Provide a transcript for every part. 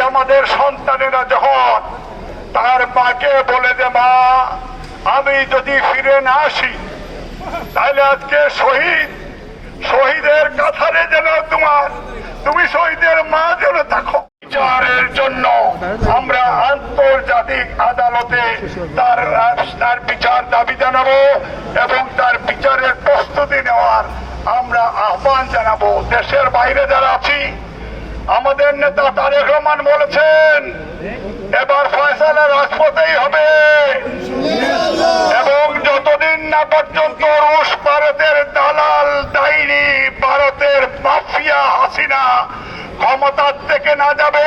আমাদের সন্তানেরা যখন তার মাকে বলে যে মা আমি যদি ফিরে না আসি তাহলে আজকে শহীদের কাতারে যেন তুমি শহীদের মা যেন থাকো। বিচারের জন্য আমরা আন্তর্জাতিক আদালতে তার বিচার দাবি জানাবো এবং তার বিচারের প্রস্তুতি নেওয়ার আমরা আহ্বান জানাবো। দেশের বাইরে যারা আছি আমাদের নেতা তারেক রহমান বলেছেন এবার ফয়সালা রাজপথেই হবে এবং যতদিন না পর্যন্ত রুশ ভারতের দালাল ডাইনি ভারতের মাফিয়া হাসিনা ক্ষমতার থেকে না যাবে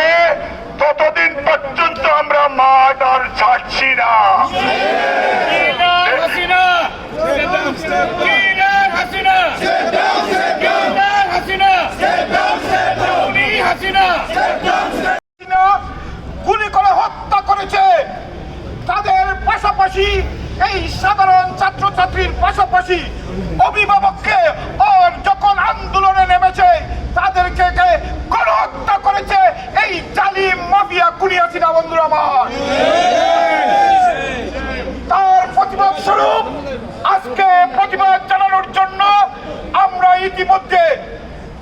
ততদিন পর্যন্ত আমরা মাঠ আর ছাড়ছি না। গুলি করে হত্যা করেছে তাদের পাশাপাশি এই সাধারণ ছাত্রছাত্রীর পাশাপাশি অভিভাবককে আর যখন আন্দোলনে নেমেছে তাদেরকে গণহত্যা করেছে এই জালিম মাফিয়া খুনি হাসিনা। বন্ধুরা আমার, তার প্রতিবাদ স্বরূপ আজকে প্রতিবাদ জানানোর জন্য আমরা ইতিমধ্যে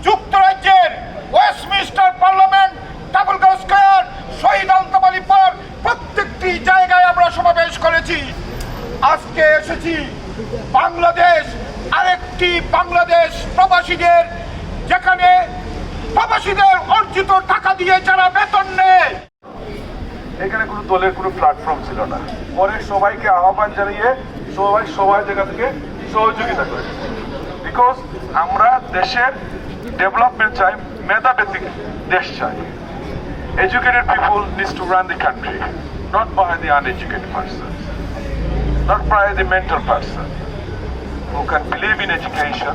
যুক্তরাজ্যের ওয়েস্টমিনস্টার পার্লামেন্ট, ট্রাফালগার স্কয়ার, শহীদ আলতাফ আলী পার্ক প্রত্যেকটি জায়গায় আমরা সমাবেশ করেছি। আজকে এসেছি বাংলাদেশ, আরেকটি বাংলাদেশ প্রবাসীদের, যেখানে প্রবাসীদের অর্জিত টাকা দিয়ে যারা বেতন নেয়। এখানে কোনো দলের কোনো প্ল্যাটফর্ম ছিল না। পরে সবাইকে আহ্বান জানিয়ে সবাই জায়গা থেকে সহযোগিতা করে, বিকজ আমরা দেশের ডেভেলপমেন্ট চাই, মেধাভিত্তিক দেশ চাই। Educated people needs to run the country, not by the uneducated person, not by the mental person who can believe in education.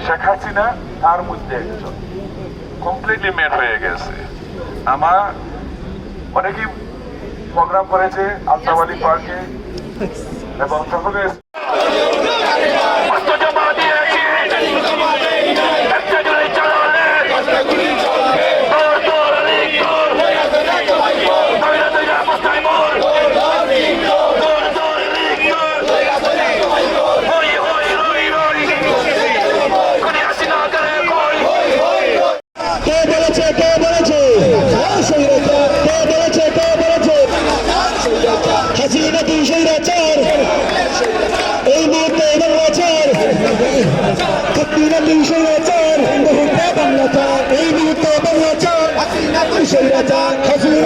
Sheikh Hasina তার মধ্যে একজন কমপ্লিটলি মেড হয়ে গেছে। আমার অনেকেই প্রোগ্রাম করেছে আলতাফ আলী পার্কে এবং ট্রাফালগার এই মুহূর্তে বাংলাচার এই মুহূর্তে বাংলাচার হাসিনা